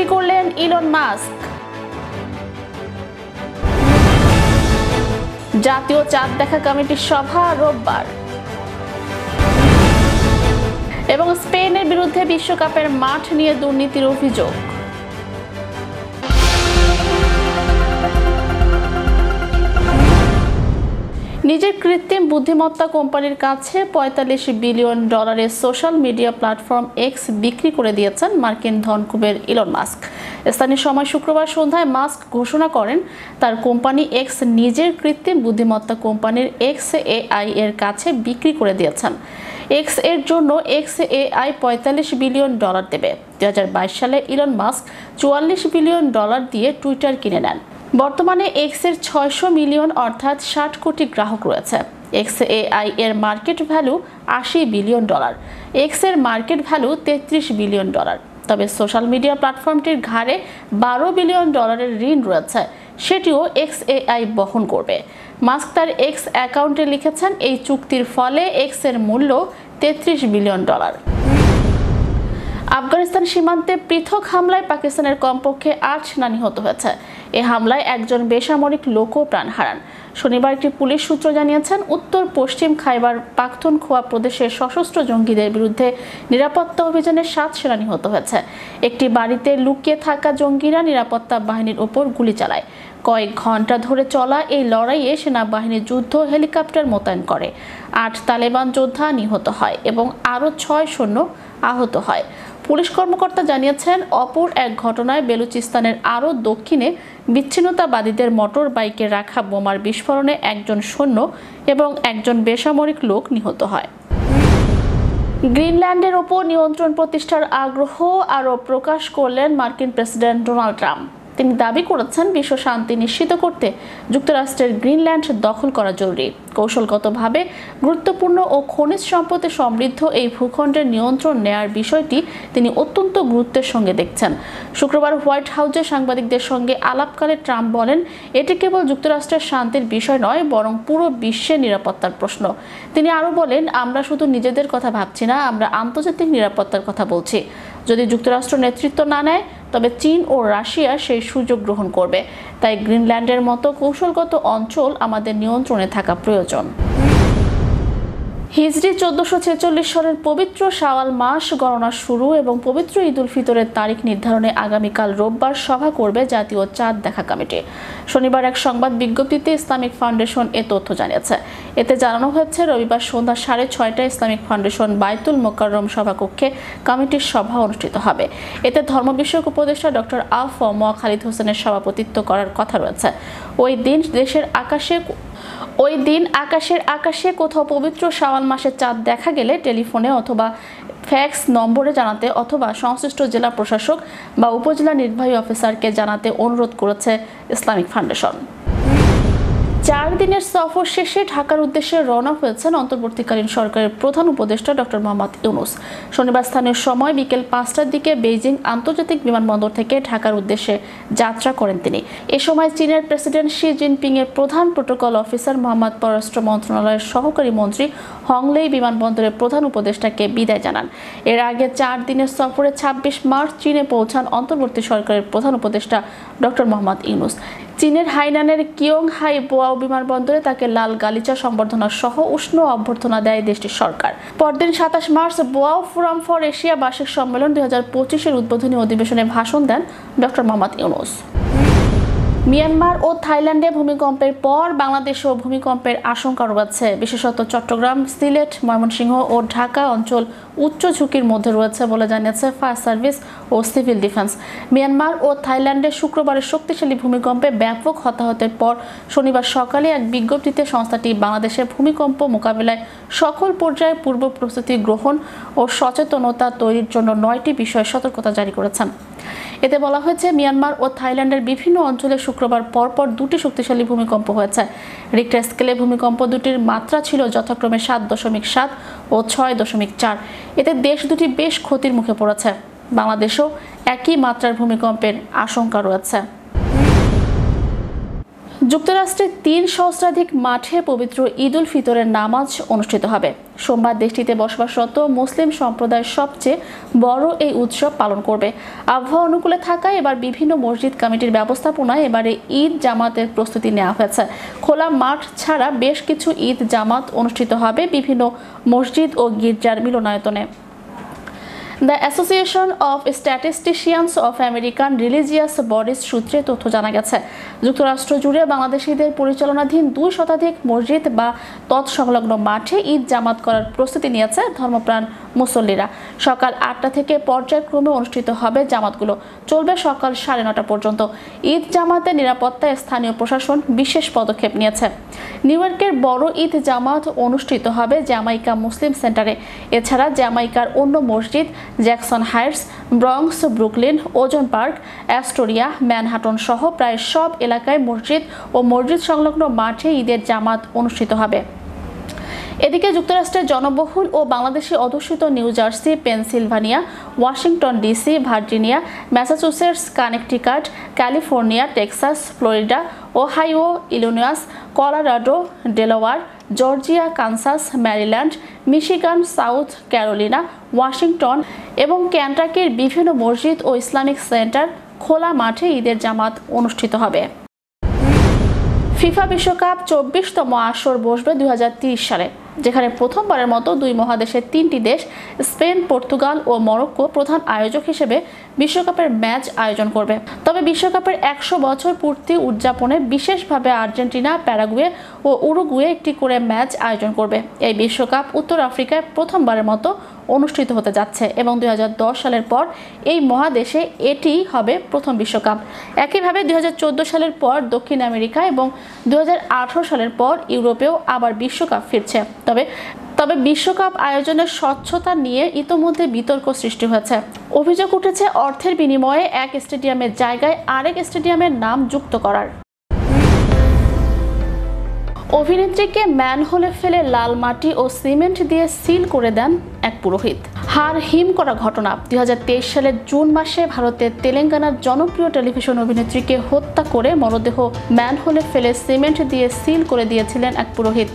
বিক্রি করলেন Elon Musk. জাতীয় চাঁদ দেখা কমিটির সভা রোববার। এবং স্পেনের বিরুদ্ধে বিশ্বকাপের মাঠ নিয়ে দুর্নীতির অভিযোগ। নিজের কৃত্রিম বুদ্ধিমত্তা কোম্পানির কাছে $45 billion social media platform x বিক্রি করে দিয়েছেন মার্কিন ধনকুবের ইলন মাস্ক। স্থানীয় সময় শুক্রবার সন্ধ্যায় মাস্ক ঘোষণা করেন তার কোম্পানি এক্স নিজের কৃত্রিম বুদ্ধিমত্তা কোম্পানির XAI এর কাছে বিক্রি করে দিয়েছেন। এক্স এর জন্য XAI $45 বিলিয়ন দেবে। 2022 সালে ইলন মাস্ক $44 বিলিয়ন দিয়ে টুইটার কিনে নেন। বর্তমানে এক্স এর 600 মিলিয়ন অর্থাৎ 60 কোটি গ্রাহক রয়েছে। XAI এর মার্কেট ভ্যালু $80 বিলিয়ন। এক্স এর মার্কেট ভ্যালু $33 বিলিয়ন। তবে সোশ্যাল মিডিয়া প্ল্যাটফর্মটির ঘাড়ে $12 বিলিয়ন ঋণ রয়েছে, সেটিও XAI বহন করবে। মাস্ক তার এক্স অ্যাকাউন্টে লিখেছেন, এই চুক্তির ফলে এক্স এর মূল্য $33 বিলিয়ন। আফগানিস্তান সীমান্তে পৃথক হামলায় পাকিস্তানের কমপক্ষে 8 সেনা নিহত হয়েছে। এ হামলায় একজন বেসামরিক লোকও প্রাণ হারান। শনিবার একটি পুলিশ সূত্র জানিয়েছেন, উত্তর পশ্চিম খাইবার পাখতুনখোয়া প্রদেশের সশস্ত্র জঙ্গিদের বিরুদ্ধে নিরাপত্তা অভিযানে 7 সেনা নিহত হয়েছে। একটি বাড়িতে লুকিয়ে থাকা জঙ্গিরা নিরাপত্তা বাহিনীর উপর গুলি চালায়। কয়েক ঘন্টা ধরে চলা এই লড়াইয়ে সেনাবাহিনী যুদ্ধ হেলিকপ্টার মোতায়েন করে। 8 তালেবান যোদ্ধা নিহত হয় এবং আরও 6 সৈন্য আহত হয়। পুলিশ কর্মকর্তা জানিয়েছেন, অপর এক ঘটনায় বেলুচিস্তানের আরও দক্ষিণে বিচ্ছিন্নতাবাদীদের মোটর বাইকে রাখা বোমার বিস্ফোরণে একজন সৈন্য এবং একজন বেসামরিক লোক নিহত হয়। গ্রিনল্যান্ডের ওপর নিয়ন্ত্রণ প্রতিষ্ঠার আগ্রহ আরও প্রকাশ করলেন মার্কিন প্রেসিডেন্ট ডোনাল্ড ট্রাম্প। তিনি দাবি করেছেন, বিশ্ব শান্তি নিশ্চিত করতে যুক্তরাষ্ট্রের গ্রিনল্যান্ড দখল করা জরুরি। কৌশলগতভাবে গুরুত্বপূর্ণ ও খনিজ সম্পদে সমৃদ্ধ এই ভূখণ্ডের নিয়ন্ত্রণ নেয়ার বিষয়টি তিনি অত্যন্ত গুরুত্বের সঙ্গে দেখছেন। শুক্রবার হোয়াইট হাউসে সাংবাদিকদের সঙ্গে আলাপকালে ট্রাম্প বলেন, এটি কেবল যুক্তরাষ্ট্রের শান্তির বিষয় নয়, বরং পুরো বিশ্বের নিরাপত্তার প্রশ্ন। তিনি আরও বলেন, আমরা শুধু নিজেদের কথা ভাবছি না, আমরা আন্তর্জাতিক নিরাপত্তার কথা বলছি। যদি যুক্তরাষ্ট্র নেতৃত্ব না নেয়, তবে চীন ও রাশিয়া সেই সুযোগ গ্রহণ করবে। তাই গ্রিনল্যান্ডের মতো কৌশলগত অঞ্চল আমাদের নিয়ন্ত্রণে থাকা প্রয়োজন। হিজরি 1446 সনের পবিত্র শাওয়াল মাস গণনা শুরু এবং পবিত্র ঈদ উল ফিতরের তারিখ নির্ধারণে আগামীকাল রোববার সভা করবে জাতীয় চাঁদ দেখা কমিটি। শনিবার এক সংবাদ বিজ্ঞপ্তিতে ইসলামিক ফাউন্ডেশন এ তথ্য জানিয়েছে। এতে জানানো হয়েছে, রবিবার সন্ধ্যা 6:30টায় ইসলামিক ফাউন্ডেশন বাইতুল মোকাররম সভাকক্ষে কমিটির সভা অনুষ্ঠিত হবে। এতে ধর্ম বিষয়ক উপদেষ্টা ডক্টর আ.ফ.ম. খালিদ হোসেনের সভাপতিত্ব করার কথা রয়েছে। ওই দিন আকাশে কোথাও পবিত্র শাওয়াল মাসের চাঁদ দেখা গেলে টেলিফোনে অথবা ফ্যাক্স নম্বরে জানাতে অথবা সংশ্লিষ্ট জেলা প্রশাসক বা উপজেলা নির্বাহী অফিসারকে জানাতে অনুরোধ করেছে ইসলামিক ফাউন্ডেশন। 4 দিনের সফর শেষে ঢাকার উদ্দেশ্যে রওনা হয়েছেন অন্তর্বর্তীকালীন সরকারের প্রধান উপদেষ্টা ডক্টর মোহাম্মদ ইউনূস। শনিবার স্থানীয় সময় বিকেল 5টার দিকে বেইজিং আন্তর্জাতিক বিমানবন্দর থেকে ঢাকার উদ্দেশ্যে যাত্রা করেন তিনি। এ সময় চীনের প্রেসিডেন্ট শি জিনপিং এর প্রধান প্রোটোকল অফিসার মোহাম্মদ পররাষ্ট্র মন্ত্রণালয়ের সহকারী মন্ত্রী হংলেই বিমানবন্দরের প্রধান উপদেষ্টাকে বিদায় জানান। এর আগে 4 দিনের সফরে 26 মার্চ চীনে পৌঁছান অন্তর্বর্তী সরকারের প্রধান উপদেষ্টা ডক্টর মোহাম্মদ ইউনূস। চীনের হাইনানের কিয়ংহাই বোয়াও বিমানবন্দরে তাকে লাল গালিচা সংবর্ধনা সহ উষ্ণ অভ্যর্থনা দেয় দেশটির সরকার। পরদিন 27 March Boao forum for Asia বার্ষিক সম্মেলন 2025-এর উদ্বোধনী অধিবেশনে ভাষণ দেন ডক্টর মোহাম্মদ ইউনূস। মিয়ানমার ও থাইল্যান্ডে ভূমিকম্পের পর বাংলাদেশেও ভূমিকম্পের আশঙ্কা রয়েছে। বিশেষত চট্টগ্রাম, সিলেট, ময়মনসিংহ ও ঢাকা অঞ্চল উচ্চ ঝুঁকির মধ্যে রয়েছে বলে জানিয়েছে ফায়ার সার্ভিস ও সিভিল ডিফেন্স। মিয়ানমার ও থাইল্যান্ডে শুক্রবারের শক্তিশালী ভূমিকম্পে ব্যাপক হতাহতের পর শনিবার সকালে এক বিজ্ঞপ্তিতে সংস্থাটি বাংলাদেশের ভূমিকম্প মোকাবিলায় সকল পর্যায়ে পূর্ব প্রস্তুতি গ্রহণ ও সচেতনতা তৈরির জন্য 9টি বিষয়ে সতর্কতা জারি করেছেন। এতে বলা হয়েছে, মিয়ানমার ও থাইল্যান্ডের বিভিন্ন অঞ্চলে শুক্রবার পরপর 2টি শক্তিশালী ভূমিকম্প হয়েছে। রিক্টার স্কেলে ভূমিকম্প দুটির মাত্রা ছিল যথাক্রমে 7.7 ও 6.4। এতে দেশ দুটি বেশ ক্ষতির মুখে পড়েছে। বাংলাদেশেও একই মাত্রার ভূমিকম্পের আশঙ্কা রয়েছে। যুক্তরাষ্ট্রে 3 সহস্রাধিক মাঠে পবিত্র ঈদ উল ফিতরের নামাজ অনুষ্ঠিত হবে। সোমবার দেশটিতে বসবাসরত মুসলিম সম্প্রদায় সবচেয়ে বড় এই উৎসব পালন করবে। আবহাওয়া অনুকূলে থাকায় এবার বিভিন্ন মসজিদ কমিটির ব্যবস্থাপনায় এবারে ঈদ জামাতের প্রস্তুতি নেওয়া হয়েছে। খোলা মাঠ ছাড়া বেশ কিছু ঈদ জামাত অনুষ্ঠিত হবে বিভিন্ন মসজিদ ও গির্জার মিলনায়তনে। The association of স্ট্যাটিস্টিশিয়ানস of American religious bodies সূত্রে তথ্য জানা গেছে, যুক্তরাষ্ট্র জুড়ে বাংলাদেশিদের পরিচালনাধীন 2 শতাধিক মসজিদ বা তৎসংলগ্ন মাঠে ঈদ জামাত করার প্রস্তুতি নিয়েছে ধর্মপ্রাণ মুসল্লিরা। সকাল 8টা থেকে পর্যায়ক্রমে অনুষ্ঠিত হবে জামাতগুলো, চলবে সকাল 9:30 পর্যন্ত। ঈদ জামাতের নিরাপত্তায় স্থানীয় প্রশাসন বিশেষ পদক্ষেপ নিয়েছে। নিউ ইয়র্কের বড় ঈদ জামাত অনুষ্ঠিত হবে জ্যামাইকা মুসলিম সেন্টারে। এছাড়া জ্যামাইকার অন্য মসজিদ জ্যাকসন হাইটস, ব্রঙ্কস, ব্রুকলিন, ওজন পার্ক, অ্যাস্টোরিয়া, ম্যানহাটন সহ প্রায় সব এলাকায় মসজিদ ও মসজিদ সংলগ্ন মাঠে ঈদের জামাত অনুষ্ঠিত হবে। এদিকে যুক্তরাষ্ট্রের জনবহুল ও বাংলাদেশি অধ্যুষিত New Jersey, Pennsylvania, Washington DC, Virginia, Massachusetts, Connecticut, California, Texas, Florida, Ohio, Illinois, Colorado, Delaware, Georgia, Kansas, Maryland, Michigan, South Carolina, Washington এবং কেন্টাকির বিভিন্ন মসজিদ ও ইসলামিক সেন্টার খোলা মাঠে ঈদের জামাত অনুষ্ঠিত হবে। ফিফা বিশ্বকাপ 24তম আসর বসবে 2030 সালে, যেখানে প্রথমবারের মতো 2 মহাদেশের 3টি দেশ স্পেন, পর্তুগাল ও মরক্কো প্রধান আয়োজক হিসেবে বিশ্বকাপের ম্যাচ আয়োজন করবে। তবে বিশ্বকাপের 100 বছর পূর্তি উদযাপনে বিশেষভাবে আর্জেন্টিনা, প্যারাগুয়ে ও উরুগুয়ে একটি করে ম্যাচ আয়োজন করবে। এই বিশ্বকাপ উত্তর আফ্রিকায় প্রথমবারের মতো অনুষ্ঠিত হতে যাচ্ছে এবং 2010 সালের পর এই মহাদেশে এটি হবে প্রথম বিশ্বকাপ। একইভাবে 2014 সালের পর দক্ষিণ আমেরিকা এবং 2018 সালের পর ইউরোপেও আবার বিশ্বকাপ ফিরছে। তবে বিশ্বকাপ আয়োজনের স্বচ্ছতা নিয়ে ইতোমধ্যে বিতর্ক সৃষ্টি হয়েছে। অভিযোগ উঠেছে অর্থের বিনিময়ে এক স্টেডিয়ামের জায়গায় আরেক স্টেডিয়ামের নাম যুক্ত করার। অভিনেত্রীকে ম্যানহোলে ফেলে লাল মাটি ও সিমেন্ট দিয়ে সিল করে দেন এক পুরোহিত। হাড় হিম করা ঘটনা। 2023 সালের জুন মাসে ভারতের তেলেঙ্গানার জনপ্রিয় টেলিভিশন অভিনেত্রীকে হত্যা করে মরদেহ ম্যানহোলে ফেলে সিমেন্ট দিয়ে সিল করে দিয়েছিলেন এক পুরোহিত।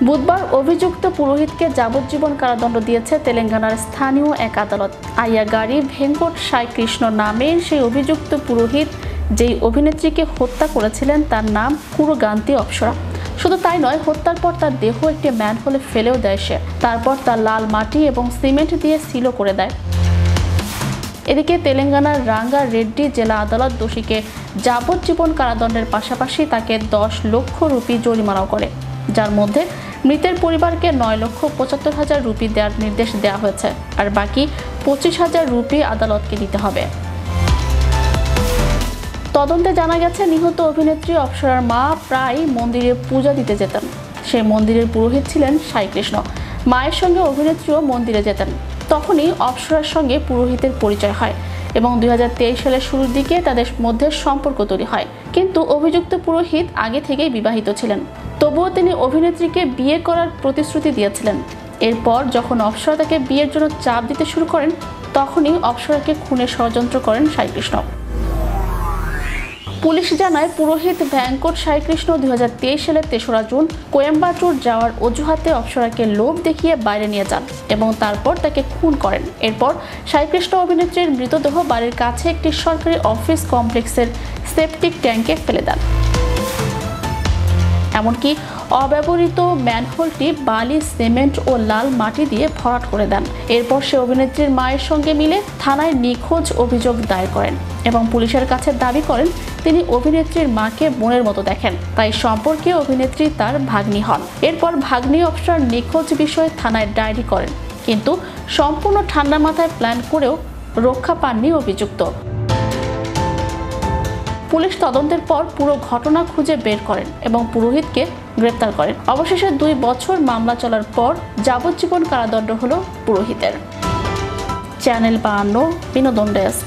বুধবার অভিযুক্ত পুরোহিতকে যাবজ্জীবন কারাদণ্ড দিয়েছে তেলেঙ্গানার স্থানীয় এক আদালত। আইয়াগাড়ি ভেঙ্কট সাই কৃষ্ণ নামের সেই অভিযুক্ত পুরোহিত যেই অভিনেত্রীকে হত্যা করেছিলেন তার নাম কুরগান্তি অপ্সরা। শুধু তাই নয়, হত্যার পর তার দেহ একটি ম্যানহোলে ফেলেও দেয় সে। তারপর তার লাল মাটি এবং সিমেন্ট দিয়ে সিলও করে দেয়। এদিকে তেলেঙ্গানার রাঙ্গা রেড্ডি জেলা আদালত দোষীকে যাবজ্জীবন কারাদণ্ডের পাশাপাশি তাকে 10 লক্ষ রুপি জরিমানাও করে, যার মধ্যে মৃতের পরিবারকে 9,75,000 রুপি দেওয়ার নির্দেশ দেওয়া হয়েছে, আর বাকি 25,000 রুপি আদালতকে দিতে হবে। তদন্তে জানা গেছে, নিহত অভিনেত্রী অপ্সরার মা প্রায় মন্দিরে পূজা দিতে যেতেন। সেই মন্দিরের পুরোহিত ছিলেন সাই কৃষ্ণ। মায়ের সঙ্গে অভিনেত্রীও মন্দিরে যেতেন। তখনই অপ্সরার সঙ্গে পুরোহিতের পরিচয় হয় এবং 2023 সালের শুরুর দিকে তাদের মধ্যে সম্পর্ক তৈরি হয়। কিন্তু অভিযুক্ত পুরোহিত আগে থেকেই বিবাহিত ছিলেন। তবুও তিনি অভিনেত্রীকে বিয়ে করার প্রতিশ্রুতি দিয়েছিলেন। এরপর যখন অপ্সরা তাকে বিয়ের জন্য চাপ দিতে শুরু করেন, তখনই অপ্সরাকে খুনের ষড়যন্ত্র করেন সাইকৃষ্ণ। পুলিশ জানায়, পুরোহিত ভেঙ্কট সাইকৃষ্ণ 2023 সালের 3রা জুন কোয়েম্বাটুর যাওয়ার অজুহাতে অপ্সরাকে লোভ দেখিয়ে বাইরে নিয়ে যান এবং তারপর তাকে খুন করেন। এরপর সাইকৃষ্ণ অভিনেত্রীর মৃতদেহ বাড়ির কাছে একটি সরকারি অফিস কমপ্লেক্সের সেপটিক ট্যাঙ্কে ফেলে দেন। এমনকি অব্যবহৃত ম্যানহোলটি বালি, সিমেন্ট ও লাল মাটি দিয়ে ভরাট করে দেন। এরপর সে অভিনেত্রীর মায়ের সঙ্গে মিলে থানায় নিখোঁজ অভিযোগ দায়ের করেন এবং পুলিশের কাছে দাবি করেন তিনি অভিনেত্রীর মাকে বোনের মতো দেখেন, তাই সম্পর্কে অভিনেত্রী তার ভাগ্নি হন। এরপর ভাগ্নি অপ্সরার নিখোঁজ বিষয়ে থানায় ডায়েরি করেন, কিন্তু সম্পূর্ণ ঠান্ডা মাথায় প্ল্যান করেও রক্ষা পাননি অভিযুক্ত। পুলিশ তদন্তের পর পুরো ঘটনা খুঁজে বের করেন এবং পুরোহিতকে গ্রেপ্তার করেন। অবশেষে 2 বছর মামলা চলার পর যাবজ্জীবন কারাদণ্ড হলো পুরোহিতের। চ্যানেল 52 বিনোদন ডেস্ক।